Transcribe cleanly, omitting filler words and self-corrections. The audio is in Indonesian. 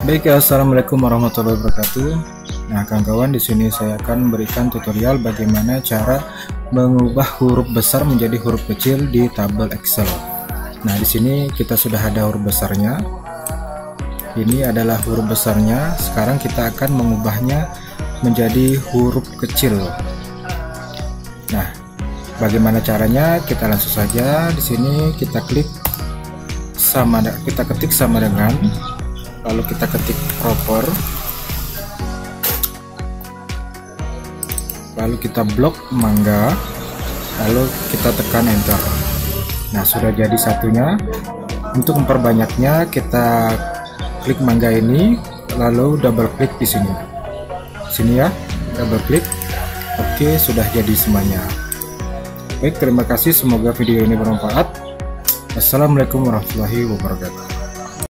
Baik, assalamualaikum warahmatullahi wabarakatuh. Nah, kawan-kawan, di sini saya akan memberikan tutorial bagaimana cara mengubah huruf besar menjadi huruf kecil di tabel Excel. Nah, di sini kita sudah ada huruf besarnya. Ini adalah huruf besarnya. Sekarang kita akan mengubahnya menjadi huruf kecil. Nah, bagaimana caranya? Kita langsung saja. Di sini kita ketik sama dengan, lalu kita ketik proper, lalu kita blok mangga, lalu kita tekan enter. Nah, sudah jadi satunya. Untuk memperbanyaknya, kita klik mangga ini, lalu double klik di sini ya, double klik. Oke, sudah jadi semuanya. Baik, terima kasih, semoga video ini bermanfaat. Assalamualaikum warahmatullahi wabarakatuh.